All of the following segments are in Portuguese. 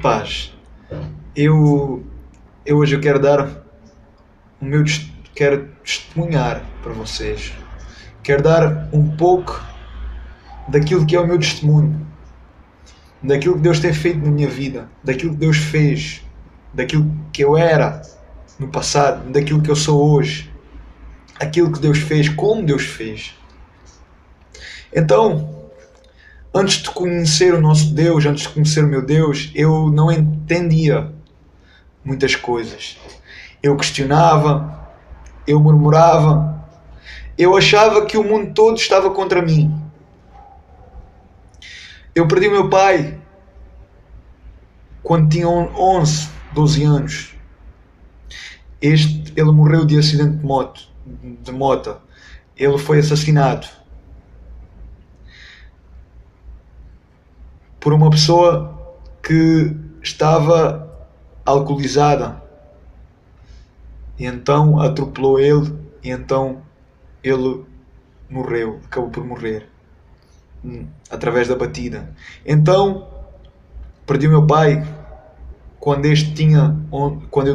Paz. Eu, eu hoje quero dar quero testemunhar para vocês. Quero dar um pouco daquilo que é o meu testemunho, daquilo que Deus tem feito na minha vida, daquilo que Deus fez, daquilo que eu era no passado, daquilo que eu sou hoje, aquilo que Deus fez, como Deus fez. Então, antes de conhecer o nosso Deus, antes de conhecer o meu Deus, eu não entendia muitas coisas. Eu questionava, eu murmurava, eu achava que o mundo todo estava contra mim. Eu perdi o meu pai quando tinha 11, 12 anos. Ele morreu de acidente de moto. Ele foi assassinado por uma pessoa que estava alcoolizada. E então atropelou ele e então ele morreu, acabou por morrer através da batida. Então perdi o meu pai quando eu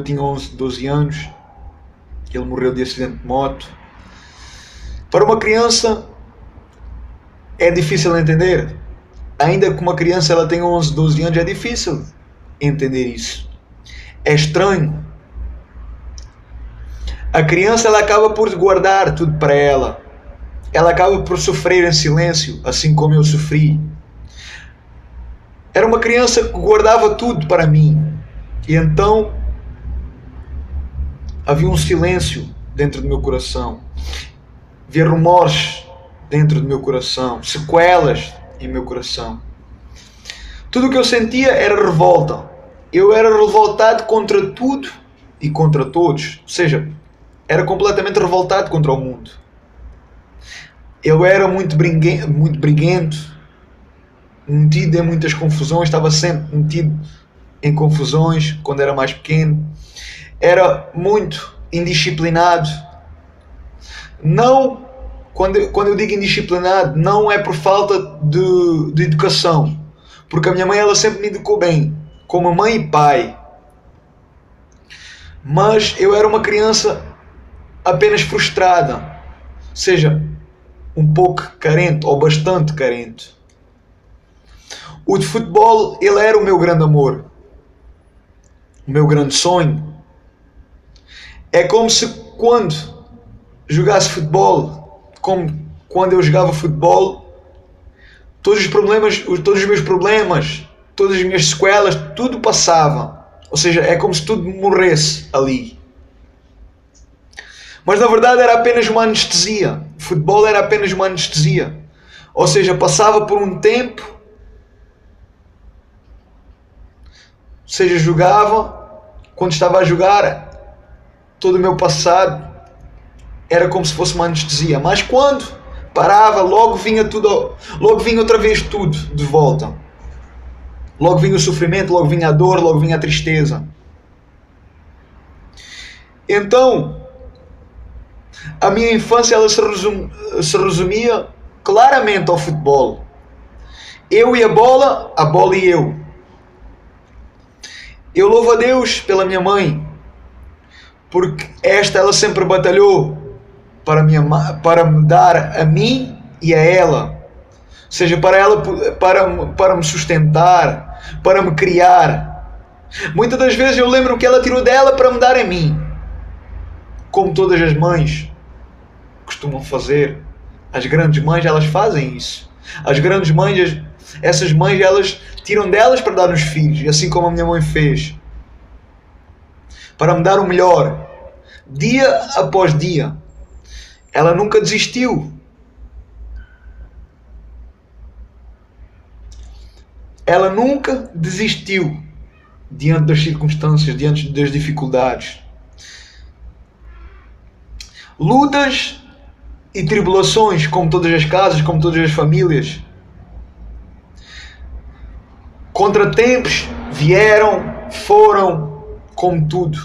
tinha 11, 12 anos. Ele morreu de acidente de moto. Para uma criança é difícil entender. Ainda que uma criança ela tenha 11, 12 anos, é difícil entender isso. É estranho. A criança ela acaba por guardar tudo para ela. Ela acaba por sofrer em silêncio, assim como eu sofri. Era uma criança que guardava tudo para mim. E então havia um silêncio dentro do meu coração. Havia rumores dentro do meu coração, sequelas em meu coração. Tudo o que eu sentia era revolta. Eu era revoltado contra tudo e contra todos. Ou seja, era completamente revoltado contra o mundo. Eu era muito briguento, metido em muitas confusões, estava sempre metido em confusões quando era mais pequeno. Era muito indisciplinado. Não, quando eu digo indisciplinado, não é por falta de educação, porque a minha mãe ela sempre me educou bem, como mãe e pai. Mas eu era uma criança apenas frustrada, ou seja, um pouco carente ou bastante carente. O de futebol ele era o meu grande amor, o meu grande sonho. É como se quando jogasse futebol, como quando eu jogava futebol, todos os meus problemas, todas as minhas sequelas, tudo passava. Ou seja, é como se tudo morresse ali. Mas na verdade era apenas uma anestesia. O futebol era apenas uma anestesia. Ou seja, passava por um tempo, ou seja, jogava, quando estava a jogar, todo o meu passado era como se fosse uma anestesia. Mas quando parava, logo vinha outra vez tudo de volta. Logo vinha o sofrimento, logo vinha a dor, logo vinha a tristeza. Então, a minha infância ela se resumia claramente ao futebol. Eu e a bola e eu. Eu louvo a Deus pela minha mãe, porque ela sempre batalhou para me dar a mim e a ela. Ou seja, para me sustentar, para me criar. Muitas das vezes eu lembro que ela tirou dela para me dar a mim. Como todas as mães costumam fazer. As grandes mães, elas fazem isso. As grandes mães, essas mães, elas tiram delas para dar nos filhos. Assim como a minha mãe fez. Para me dar o melhor. Dia após dia. Ela nunca desistiu. Ela nunca desistiu diante das circunstâncias, diante das dificuldades. Lutas e tribulações, como todas as casas, como todas as famílias. Contratempos vieram, foram, como tudo.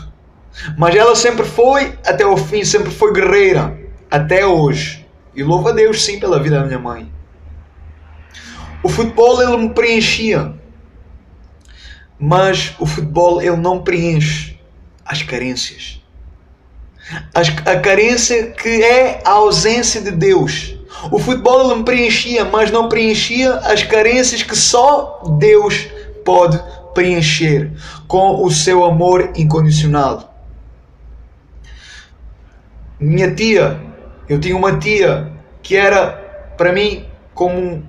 Mas ela sempre foi até o fim, sempre foi guerreira, até hoje. E louvo a Deus sim pela vida da minha mãe. O futebol ele me preenchia. Mas o futebol, ele não preenche as carências. A carência que é a ausência de Deus. O futebol ele me preenchia, mas não preenchia as carências que só Deus pode preencher com o seu amor incondicional. Minha tia, eu tinha uma tia que era para mim como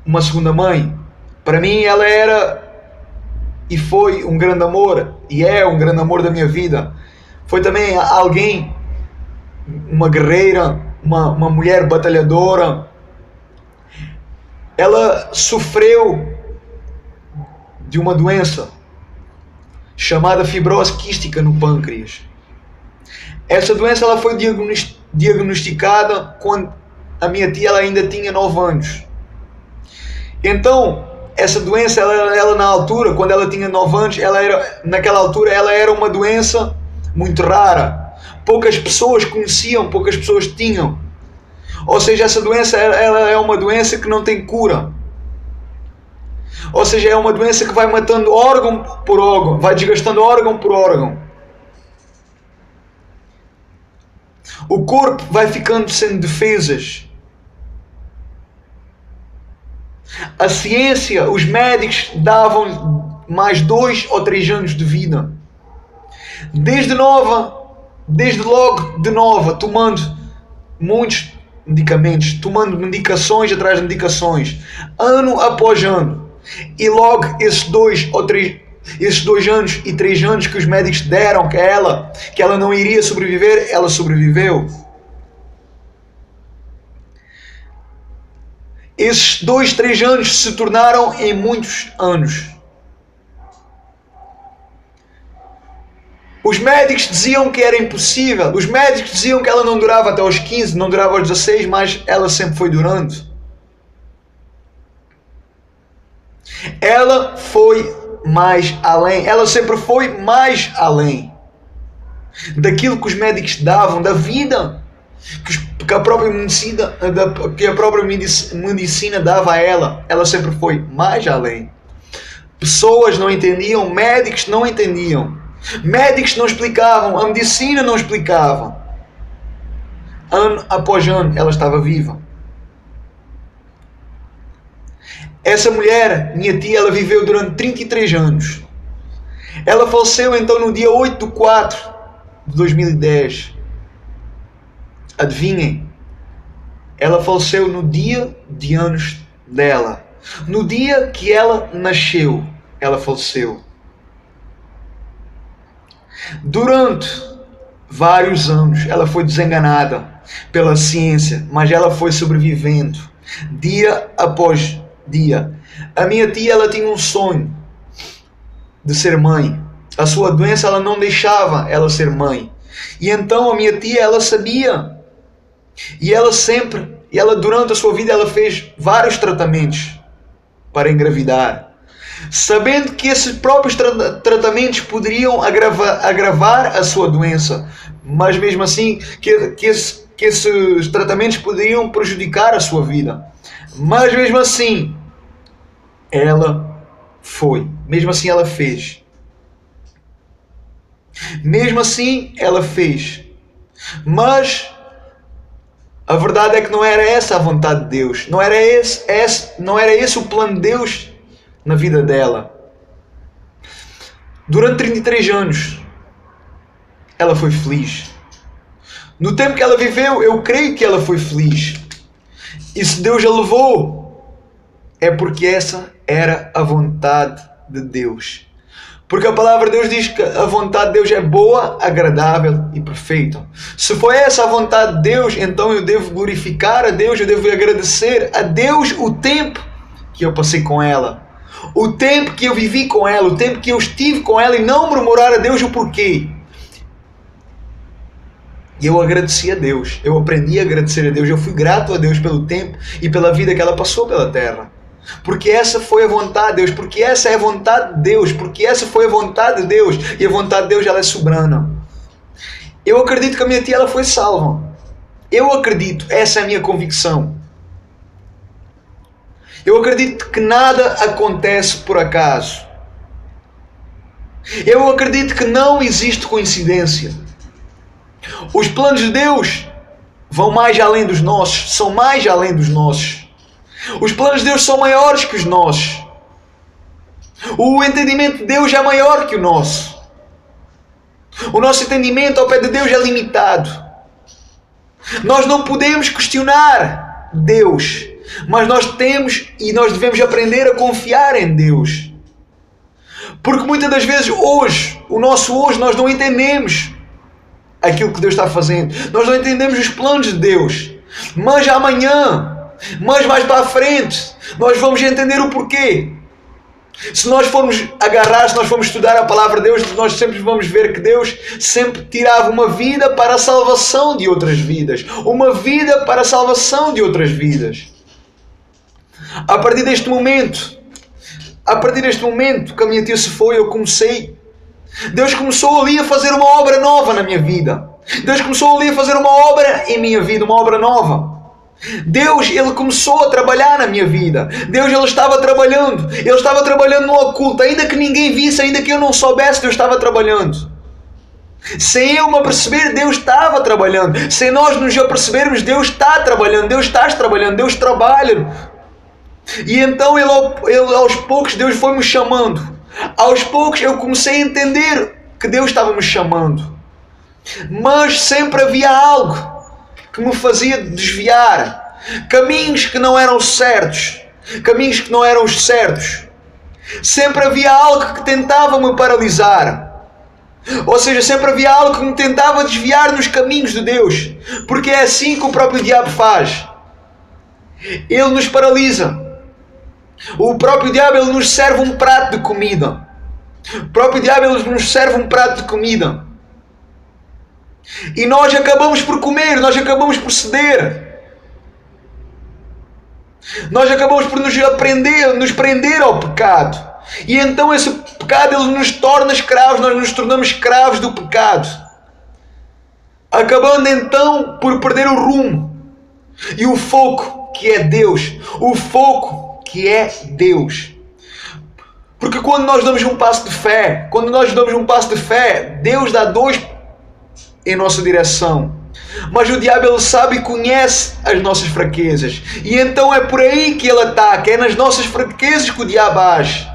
uma segunda mãe. Para mim ela era e foi um grande amor, e é um grande amor da minha vida. Foi também alguém, uma guerreira, uma mulher batalhadora. Ela sofreu de uma doença chamada fibrose quística no pâncreas. Essa doença ela foi diagnosticada quando a minha tia ela ainda tinha 9 anos. Então, essa doença, ela na altura, quando ela tinha 9 anos, naquela altura ela era uma doença muito rara. Poucas pessoas conheciam, poucas pessoas tinham. Ou seja, essa doença ela é uma doença que não tem cura. Ou seja, é uma doença que vai matando órgão por órgão, vai desgastando órgão por órgão. O corpo vai ficando sem defesas. A ciência, os médicos davam mais 2 ou 3 anos de vida. Desde logo de nova, tomando muitos medicamentos, tomando medicações atrás de medicações, ano após ano. E logo esses 2 anos e 3 anos que os médicos deram que ela não iria sobreviver, ela sobreviveu. Esses 2, 3 anos se tornaram em muitos anos. Os médicos diziam que era impossível. Os médicos diziam que ela não durava até aos 15, não durava aos 16, mas ela sempre foi durando. Ela foi mais além. Ela sempre foi mais além daquilo que os médicos davam, da vida que a própria medicina dava a ela. Ela sempre foi mais além. Pessoas não entendiam, médicos não entendiam. Médicos não explicavam, a medicina não explicava. Ano após ano ela estava viva. Essa mulher, minha tia, ela viveu durante 33 anos. Ela faleceu então no dia 8/4/2010. Adivinhem? Ela faleceu no dia de anos dela. No dia que ela nasceu, ela faleceu. Durante vários anos, ela foi desenganada pela ciência, mas ela foi sobrevivendo, dia após dia. A minha tia, ela tinha um sonho de ser mãe. A sua doença, ela não deixava ela ser mãe. E então a minha tia, ela sabia. E ela durante a sua vida, ela fez vários tratamentos para engravidar, sabendo que esses próprios tratamentos poderiam agravar a sua doença, mas mesmo assim que esses tratamentos poderiam prejudicar a sua vida. Mas mesmo assim ela foi, mesmo assim ela fez, mesmo assim ela fez. Mas a verdade é que não era essa a vontade de Deus, não era esse o plano de Deus na vida dela. Durante 33 anos ela foi feliz. No tempo que ela viveu, eu creio que ela foi feliz. E se Deus a levou, é porque essa era a vontade de Deus. Porque a palavra de Deus diz que a vontade de Deus é boa, agradável e perfeita. Se foi essa a vontade de Deus, então eu devo glorificar a Deus, eu devo agradecer a Deus o tempo que eu passei com ela, o tempo que eu vivi com ela, o tempo que eu estive com ela, e não murmurar a Deus o porquê. E eu agradeci a Deus, eu aprendi a agradecer a Deus, eu fui grato a Deus pelo tempo e pela vida que ela passou pela terra. Porque essa foi a vontade de Deus, porque essa é a vontade de Deus, porque essa foi a vontade de Deus, e a vontade de Deus ela é soberana. Eu acredito que a minha tia ela foi salva. Eu acredito, essa é a minha convicção. Eu acredito que nada acontece por acaso. Eu acredito que não existe coincidência. Os planos de Deus vão mais além dos nossos, são mais além dos nossos. Os planos de Deus são maiores que os nossos. O entendimento de Deus é maior que o nosso. O nosso entendimento ao pé de Deus é limitado. Nós não podemos questionar Deus, mas nós temos e nós devemos aprender a confiar em Deus. Porque muitas das vezes hoje nós não entendemos aquilo que Deus está fazendo. Nós não entendemos os planos de Deus. Mas amanhã, mas mais para a frente, nós vamos entender o porquê. Se nós formos estudar a palavra de Deus, nós sempre vamos ver que Deus sempre tirava uma vida para a salvação de outras vidas. Uma vida para a salvação de outras vidas. A partir deste momento que a minha tia se foi, Deus começou ali a fazer uma obra nova na minha vida. Deus começou ali a fazer uma obra em minha vida, uma obra nova. Deus, Ele começou a trabalhar na minha vida. Deus, Ele estava trabalhando no oculto, ainda que ninguém visse, ainda que eu não soubesse, Deus estava trabalhando. Sem eu me aperceber, Deus estava trabalhando. Sem nós nos apercebermos, Deus está trabalhando, Deus está trabalhando, Deus trabalha. E então ele aos poucos, Deus foi me chamando. Aos poucos eu comecei a entender que Deus estava me chamando. Mas sempre havia algo que me fazia desviar. Caminhos que não eram certos. Caminhos que não eram os certos. Sempre havia algo que tentava me paralisar. Ou seja, sempre havia algo que me tentava desviar nos caminhos de Deus. Porque é assim que o próprio diabo faz. Ele nos paralisa. O próprio diabo, ele nos serve um prato de comida. O próprio diabo, ele nos serve um prato de comida. E nós acabamos por comer, nós acabamos por ceder. Nós acabamos por nos prender ao pecado. E então esse pecado, ele nos torna escravos, nós nos tornamos escravos do pecado. Acabando então por perder o rumo. E o foco que é Deus. O foco que é Deus. Porque quando nós damos um passo de fé, Deus dá dois em nossa direção. Mas o diabo, ele sabe e conhece as nossas fraquezas. E então é por aí que ele ataca. É nas nossas fraquezas que o diabo age.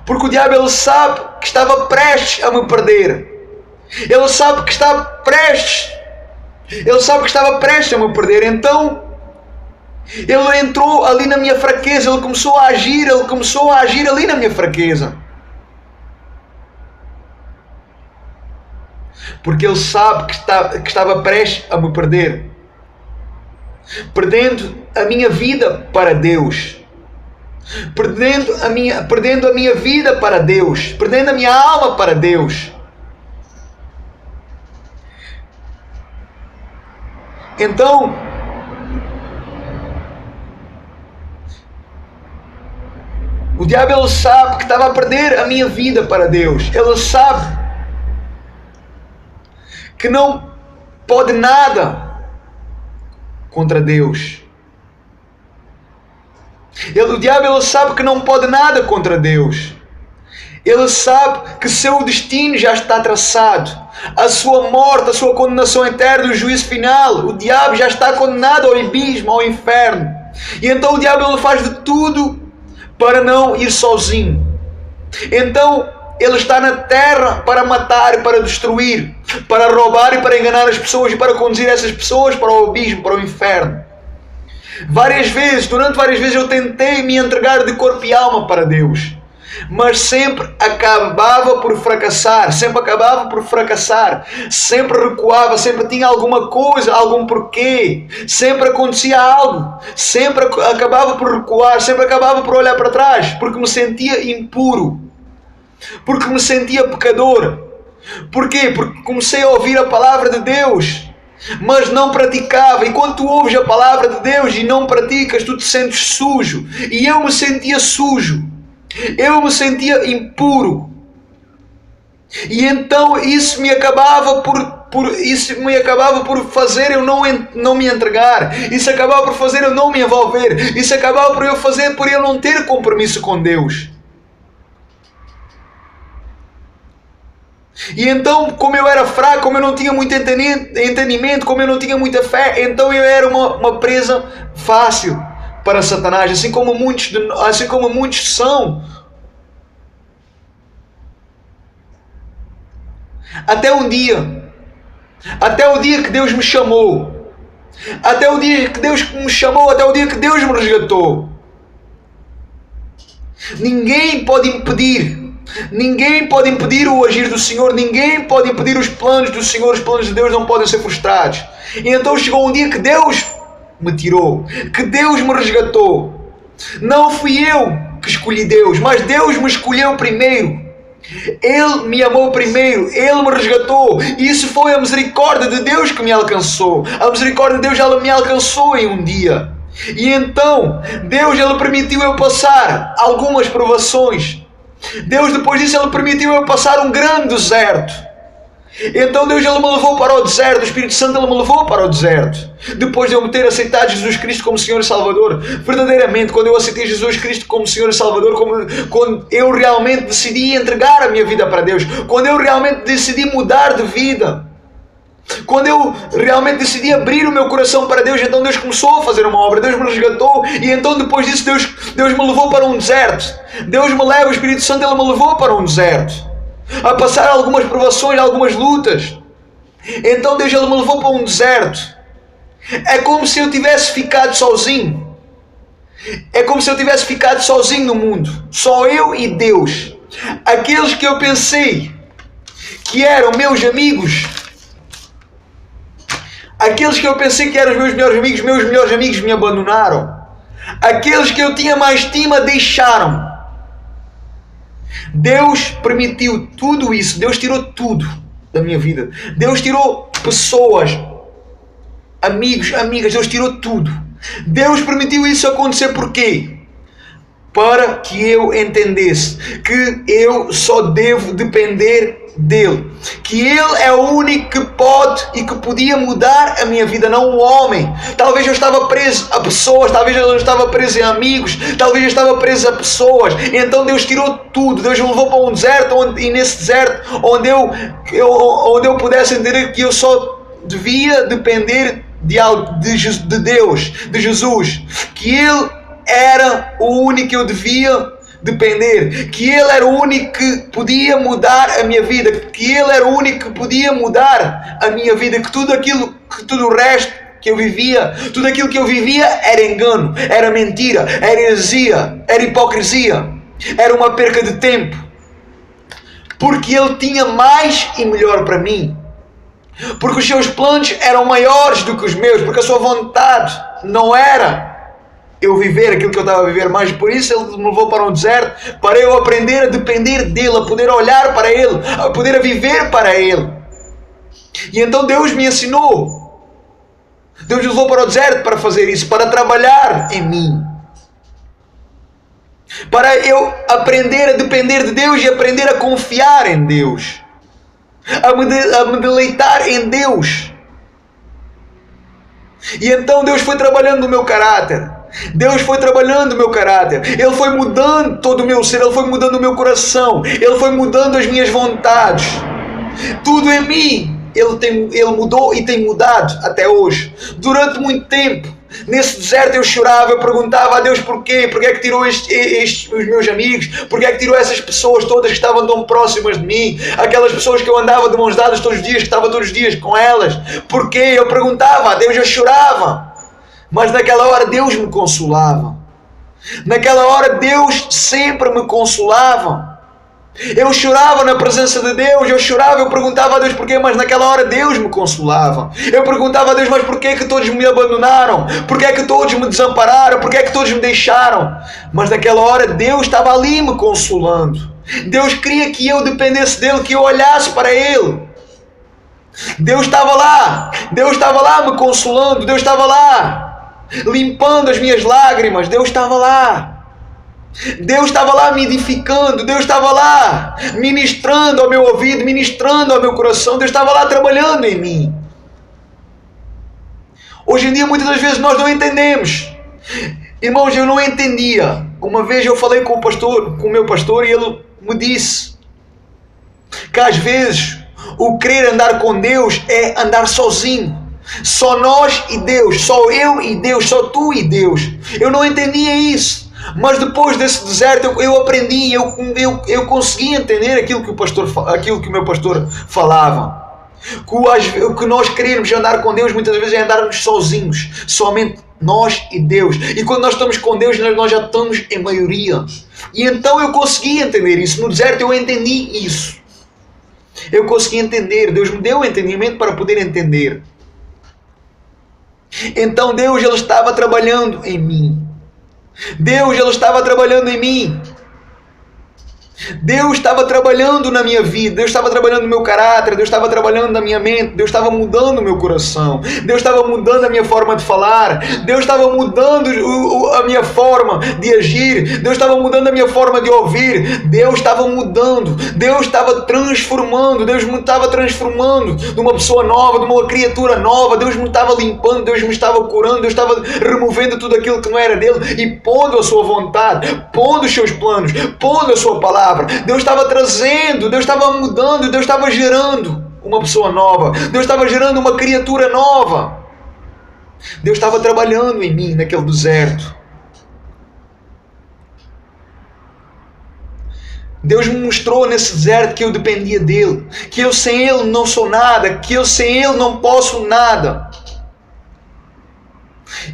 Porque o diabo, ele sabe que estava prestes a me perder. Ele sabe que estava prestes a me perder. Então ele entrou ali na minha fraqueza. Ele começou a agir ali na minha fraqueza. Porque ele sabe que estava prestes a me perder. Perdendo a minha vida para Deus. Perdendo a minha vida para Deus. Perdendo a minha alma para Deus. Então, o diabo, ele sabe que estava a perder a minha vida para Deus. Ele sabe que não pode nada contra Deus. O diabo, ele sabe que não pode nada contra Deus. Ele sabe que seu destino já está traçado. A sua morte, a sua condenação eterna, o juízo final. O diabo já está condenado ao abismo, ao inferno. E então o diabo, ele faz de tudo para não ir sozinho. Então ele está na terra para matar e para destruir, para roubar e para enganar as pessoas e para conduzir essas pessoas para o abismo, para o inferno. Durante várias vezes eu tentei me entregar de corpo e alma para Deus, mas sempre acabava por fracassar, sempre recuava, sempre tinha alguma coisa, algum porquê, sempre acontecia algo, sempre acabava por recuar, sempre acabava por olhar para trás, porque me sentia impuro, porque me sentia pecador. Porquê? Porque comecei a ouvir a palavra de Deus, mas não praticava. E quando tu ouves a palavra de Deus e não praticas, tu te sentes sujo. E eu me sentia sujo, eu me sentia impuro. E então isso me acabava por fazer eu não me entregar. Isso acabava por fazer eu não me envolver. Isso acabava por eu não ter compromisso com Deus. E então, como eu era fraco, como eu não tinha muito entendimento, como eu não tinha muita fé, então eu era uma presa fácil para Satanás, assim como muitos são. Até o dia que Deus me chamou, até o dia que Deus me chamou, até o dia que Deus me resgatou. Ninguém pode impedir o agir do Senhor, ninguém pode impedir os planos do Senhor, os planos de Deus não podem ser frustrados. E então chegou um dia que Deus me tirou, que Deus me resgatou. Não fui eu que escolhi Deus, mas Deus me escolheu primeiro. Ele me amou primeiro, Ele me resgatou. E isso foi a misericórdia de Deus que me alcançou. A misericórdia de Deus, ela me alcançou em um dia. E então, Deus, Ele permitiu eu passar algumas provações. Deus, depois disso, Ele permitiu eu passar um grande deserto. Então Deus, Ele me levou para o deserto. O Espírito Santo, Ele me levou para o deserto. Depois de eu me ter aceitado Jesus Cristo como Senhor e Salvador, verdadeiramente, quando eu aceitei Jesus Cristo como Senhor e Salvador, quando eu realmente decidi entregar a minha vida para Deus, quando eu realmente decidi mudar de vida, quando eu realmente decidi abrir o meu coração para Deus, então Deus começou a fazer uma obra, Deus me resgatou, e então depois disso Deus me levou para um deserto. Deus me leva, o Espírito Santo, Ele me levou para um deserto, a passar algumas provações, algumas lutas. Então Deus, Ele me levou para um deserto. É como se eu tivesse ficado sozinho. É como se eu tivesse ficado sozinho no mundo, só eu e Deus. Aqueles que eu pensei que eram meus amigos, aqueles que eu pensei que eram os meus melhores amigos me abandonaram. Aqueles que eu tinha mais estima deixaram. Deus permitiu tudo isso. Deus tirou tudo da minha vida. Deus tirou pessoas, amigos, amigas. Deus tirou tudo. Deus permitiu isso acontecer por quê? Para que eu entendesse que eu só devo depender dele, que ele é o único que pode e que podia mudar a minha vida, não o homem. Talvez eu estava preso a pessoas, talvez eu estava preso em amigos, talvez eu estava preso a pessoas. Então Deus tirou tudo. Deus me levou para um deserto, e nesse deserto onde eu pudesse entender que eu só devia depender de Deus, de Jesus, que ele era o único que eu devia depender, que Ele era o único que podia mudar a minha vida, que Ele era o único que podia mudar a minha vida, que tudo o resto que eu vivia, tudo aquilo que eu vivia era engano, era mentira, era heresia, era hipocrisia, era uma perca de tempo, porque Ele tinha mais e melhor para mim, porque os seus planos eram maiores do que os meus, porque a sua vontade não era eu viver aquilo que eu estava a viver, mas por isso Ele me levou para um deserto, para eu aprender a depender dEle, a poder olhar para Ele, a poder viver para Ele. E então Deus me ensinou. Deus me levou para o deserto para fazer isso, para trabalhar em mim, para eu aprender a depender de Deus e aprender a confiar em Deus, a me deleitar em Deus. E então Deus foi trabalhando no meu caráter. Deus foi trabalhando o meu caráter. Ele foi mudando todo o meu ser. Ele foi mudando o meu coração. Ele foi mudando as minhas vontades. Tudo em mim Ele mudou e tem mudado até hoje. Durante muito tempo, nesse deserto eu chorava, eu perguntava a Deus porquê. Porquê é que tirou os meus amigos? Porquê é que tirou essas pessoas todas que estavam tão próximas de mim? Aquelas pessoas que eu andava de mãos dadas todos os dias, que estava todos os dias com elas. Porquê? Eu perguntava a Deus, eu chorava. Mas naquela hora Deus me consolava. Naquela hora Deus sempre me consolava. Eu chorava na presença de Deus, eu chorava, eu perguntava a Deus porquê, mas naquela hora Deus me consolava. Eu perguntava a Deus, mas porquê é que todos me abandonaram? Porquê é que todos me desampararam? Porquê é que todos me deixaram? Mas naquela hora Deus estava ali me consolando. Deus queria que eu dependesse dEle, que eu olhasse para Ele. Deus estava lá me consolando, Deus estava lá limpando as minhas lágrimas, Deus estava lá me edificando, Deus estava lá ministrando ao meu ouvido, ministrando ao meu coração, Deus estava lá trabalhando em mim. Hoje em dia muitas das vezes nós não entendemos. Irmãos, eu não entendia. Uma vez eu falei com o meu pastor e ele me disse: que às vezes o querer andar com Deus é andar sozinho. Só nós e Deus, só eu e Deus, só tu e Deus. Eu não entendia isso, mas depois desse deserto eu aprendi, eu consegui entender aquilo que o meu pastor falava. O que nós queremos andar com Deus muitas vezes é andarmos sozinhos, somente nós e Deus. E quando nós estamos com Deus, nós já estamos em maioria. E então eu consegui entender isso. No deserto eu entendi isso. Eu consegui entender. Deus me deu o entendimento para poder entender. Então Deus, Ele estava trabalhando em mim. Deus, Ele estava trabalhando em mim. Deus estava trabalhando na minha vida, Deus estava trabalhando no meu caráter, Deus estava trabalhando na minha mente, Deus estava mudando o meu coração, Deus estava mudando a minha forma de falar, Deus estava mudando a minha forma de agir, Deus estava mudando a minha forma de ouvir, Deus estava mudando, Deus estava transformando, Deus me estava transformando de uma pessoa nova, de uma criatura nova, Deus me estava limpando, Deus me estava curando, Deus estava removendo tudo aquilo que não era dele e pondo a sua vontade, pondo os seus planos, pondo a sua palavra. Deus estava trazendo, Deus estava mudando, Deus estava gerando uma pessoa nova, Deus estava gerando uma criatura nova. Deus estava trabalhando em mim naquele deserto. Deus me mostrou nesse deserto que eu dependia dele, que eu sem ele não sou nada, que eu sem ele não posso nada.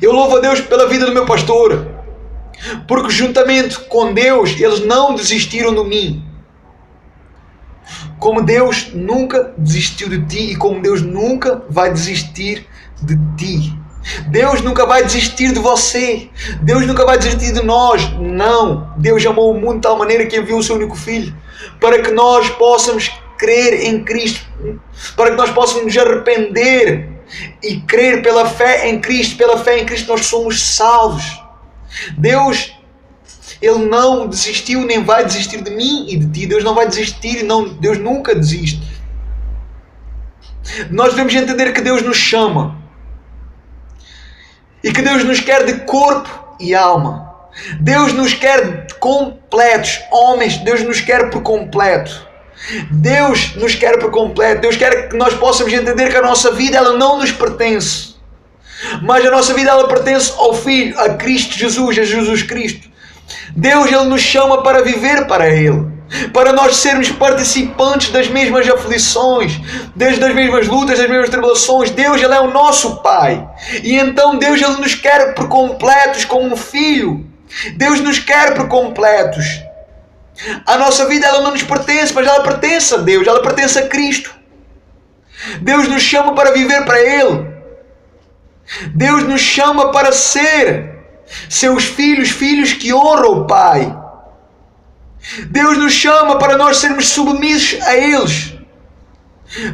Eu louvo a Deus pela vida do meu pastor, porque juntamente com Deus eles não desistiram de mim. Como Deus nunca desistiu de ti e como Deus nunca vai desistir de ti. Deus nunca vai desistir de você. Deus nunca vai desistir de nós. Não. Deus amou o mundo de tal maneira que enviou o seu único Filho para que nós possamos crer em Cristo, para que nós possamos nos arrepender e crer pela fé em Cristo. Pela fé em Cristo nós somos salvos. Deus, Ele não desistiu nem vai desistir de mim e de ti. Deus não vai desistir, não, Deus nunca desiste. Nós devemos entender que Deus nos chama e que Deus nos quer de corpo e alma. Deus nos quer completos, homens. Deus nos quer por completo. Deus nos quer por completo. Deus quer que nós possamos entender que a nossa vida ela não nos pertence, mas a nossa vida ela pertence ao Filho, a Cristo Jesus, a Jesus Cristo. Deus, Ele nos chama para viver para Ele, para nós sermos participantes das mesmas aflições, das mesmas lutas, das mesmas tribulações. Deus, Ele é o nosso Pai. E então Deus, Ele nos quer por completos como um filho. Deus nos quer por completos. A nossa vida ela não nos pertence, mas ela pertence a Deus, ela pertence a Cristo. Deus nos chama para viver para Ele. Deus nos chama para ser seus filhos, filhos que honram o Pai. Deus nos chama para nós sermos submissos a eles.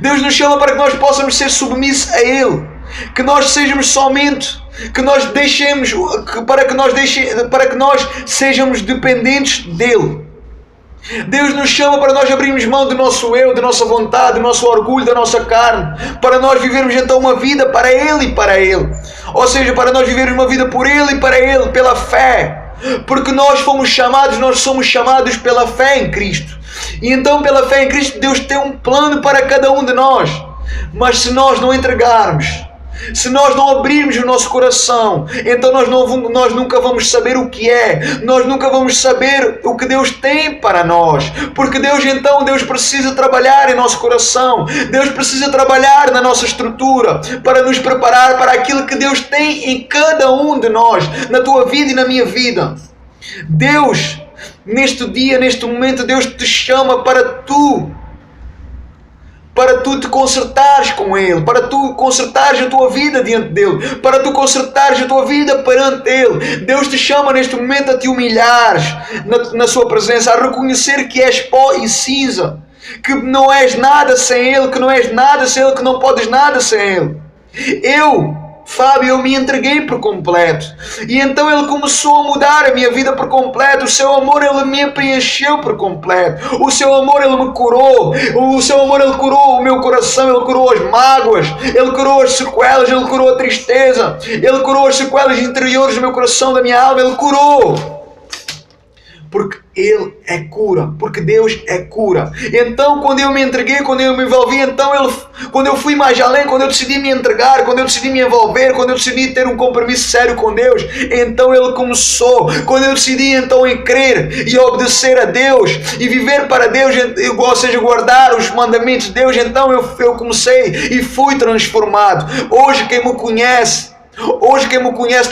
Deus nos chama para que nós possamos ser submissos a Ele, que nós sejamos somente, que nós deixemos, para que nós sejamos dependentes dEle. Deus nos chama para nós abrirmos mão do nosso eu, da nossa vontade, do nosso orgulho, da nossa carne, para nós vivermos então uma vida para Ele e para Ele. Ou seja, para nós vivermos uma vida por Ele e para Ele, pela fé. Porque nós somos chamados pela fé em Cristo. E então pela fé em Cristo Deus tem um plano para cada um de nós. Mas se nós não entregarmos, se nós não abrirmos o nosso coração, então nós nunca vamos saber o que é. Nós nunca vamos saber o que Deus tem para nós. Porque Deus precisa trabalhar em nosso coração. Deus precisa trabalhar na nossa estrutura para nos preparar para aquilo que Deus tem em cada um de nós, na tua vida e na minha vida. Deus, neste dia, neste momento, Deus te chama para tu te consertares com Ele, para tu consertares a tua vida diante dEle, para tu consertares a tua vida perante Ele. Deus te chama neste momento a te humilhares na sua presença, a reconhecer que és pó e cinza, que não és nada sem Ele, que não és nada sem Ele, que não podes nada sem Ele. Fábio, eu me entreguei por completo. E então Ele começou a mudar a minha vida por completo. O seu amor, Ele me preencheu por completo. O seu amor, Ele me curou. O seu amor, Ele curou o meu coração. Ele curou as mágoas. Ele curou as sequelas. Ele curou a tristeza. Ele curou as sequelas interiores do meu coração, da minha alma. Ele curou. Porque Ele é cura, porque Deus é cura. Então, quando eu me entreguei, quando eu me envolvi, então quando eu fui mais além, quando eu decidi me entregar, quando eu decidi me envolver, quando eu decidi ter um compromisso sério com Deus, então Ele começou. Quando eu decidi então em crer e obedecer a Deus e viver para Deus, ou seja, guardar os mandamentos de Deus, então eu comecei e fui transformado. Hoje quem me conhece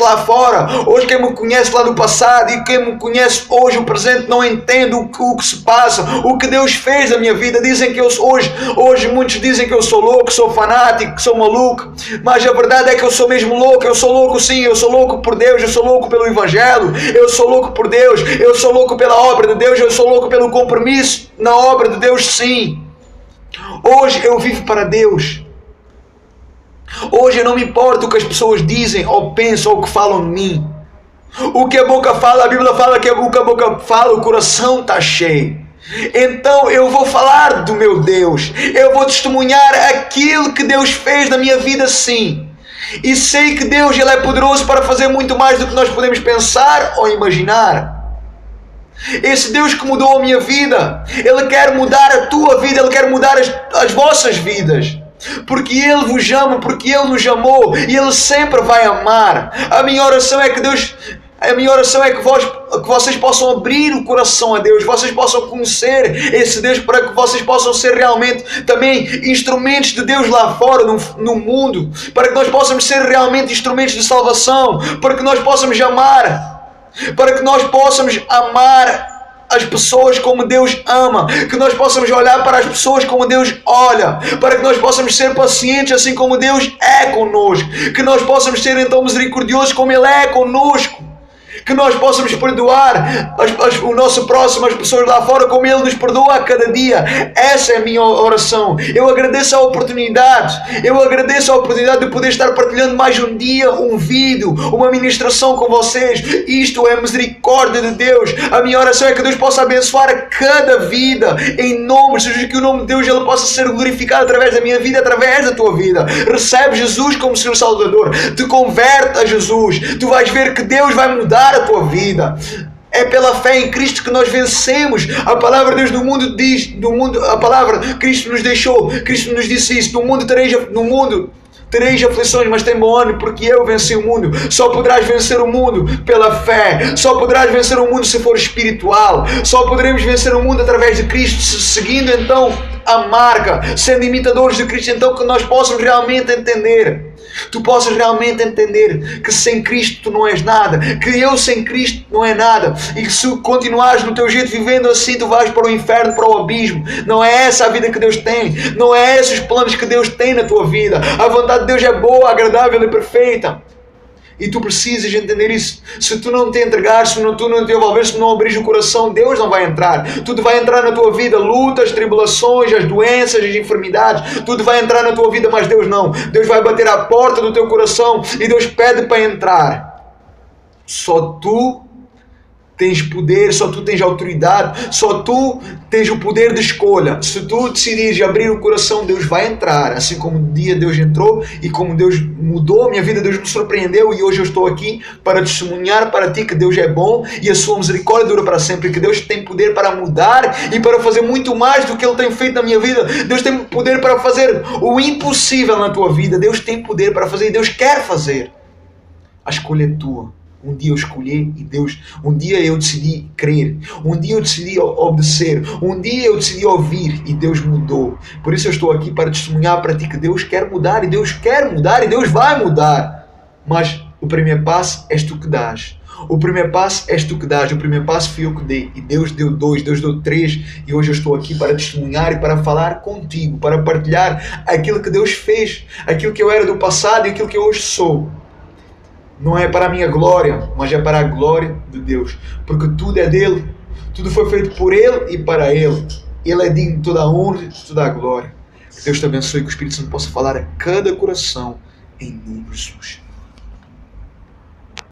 lá fora, hoje quem me conhece lá do passado e quem me conhece hoje, o presente, não entende o que se passa, o que Deus fez na minha vida. Dizem que hoje muitos dizem que eu sou louco, sou fanático, que sou maluco, mas a verdade é que eu sou mesmo louco. Eu sou louco sim, eu sou louco por Deus, eu sou louco pelo Evangelho, eu sou louco por Deus, eu sou louco pela obra de Deus, eu sou louco pelo compromisso na obra de Deus, sim. Hoje eu vivo para Deus. Hoje eu não me importo o que as pessoas dizem ou pensam ou o que falam de mim. O que a boca fala, a Bíblia fala que o que a boca fala, o coração está cheio. Então eu vou falar do meu Deus. Eu vou testemunhar aquilo que Deus fez na minha vida, sim. E sei que Deus, Ele é poderoso para fazer muito mais do que nós podemos pensar ou imaginar. Esse Deus que mudou a minha vida, Ele quer mudar a tua vida, Ele quer mudar as vossas vidas. Porque Ele vos ama, porque Ele nos amou e Ele sempre vai amar. A minha oração é que vocês possam abrir o coração a Deus, vocês possam conhecer esse Deus, para que vocês possam ser realmente também instrumentos de Deus lá fora no mundo, para que nós possamos ser realmente instrumentos de salvação, para que nós possamos amar as pessoas como Deus ama, que nós possamos olhar para as pessoas como Deus olha, para que nós possamos ser pacientes assim como Deus é conosco, que nós possamos ser então misericordiosos como Ele é conosco, que nós possamos perdoar o nosso próximo, as pessoas lá fora, como Ele nos perdoa a cada dia. Essa é a minha oração. Eu agradeço a oportunidade de poder estar partilhando mais um dia, um vídeo, uma ministração com vocês. Isto é misericórdia de Deus. A minha oração é que Deus possa abençoar a cada vida, em nome de Jesus, que o nome de Deus Ele possa ser glorificado através da minha vida, através da tua vida. Recebe Jesus como Senhor Salvador, te converte a Jesus, tu vais ver que Deus vai mudar a tua vida. É pela fé em Cristo que nós vencemos. A palavra de Deus a palavra Cristo nos deixou, Cristo nos disse isso: no mundo tereis aflições, mas tem bom ânimo, porque eu venci o mundo. Só poderás vencer o mundo pela fé. Só poderás vencer o mundo se for espiritual. Só poderemos vencer o mundo através de Cristo, seguindo então a marca, sendo imitadores de Cristo. Então que nós possamos realmente entender, tu possas realmente entender que sem Cristo tu não és nada, que eu sem Cristo não é nada, e que se continuares no teu jeito vivendo assim, tu vais para o inferno, para o abismo. Não é essa a vida que Deus tem, não é esses os planos que Deus tem na tua vida. A vontade de Deus é boa, agradável e perfeita. E tu precisas entender isso. Se tu não te entregares, se tu não te envolveres, se não abris o coração, Deus não vai entrar. Tudo vai entrar na tua vida, lutas, tribulações, as doenças, as enfermidades, tudo vai entrar na tua vida, mas Deus não. Deus vai bater à porta do teu coração e Deus pede para entrar. Só tu tens poder, só tu tens autoridade, só tu tens o poder de escolha. Se tu decidires abrir o coração, Deus vai entrar. Assim como um dia Deus entrou e como Deus mudou a minha vida, Deus me surpreendeu, e hoje eu estou aqui para testemunhar para ti que Deus é bom e a sua misericórdia dura para sempre, que Deus tem poder para mudar e para fazer muito mais do que Ele tem feito na minha vida. Deus tem poder para fazer o impossível na tua vida. Deus tem poder para fazer e Deus quer fazer. A escolha é tua. Um dia eu escolhi e Deus, um dia eu decidi crer, um dia eu decidi obedecer, um dia eu decidi ouvir e Deus mudou. Por isso eu estou aqui para testemunhar para ti que Deus quer mudar e Deus vai mudar. Mas o primeiro passo és tu que dás. O primeiro passo és tu que dás, o primeiro passo fui eu que dei. E Deus deu 2, Deus deu 3, e hoje eu estou aqui para testemunhar e para falar contigo, para partilhar aquilo que Deus fez, aquilo que eu era do passado e aquilo que eu hoje sou. Não é para a minha glória, mas é para a glória de Deus. Porque tudo é dele, tudo foi feito por Ele e para Ele. Ele é digno de toda a honra e de toda a glória. Que Deus te abençoe e que o Espírito Santo possa falar a cada coração, em nome de Jesus.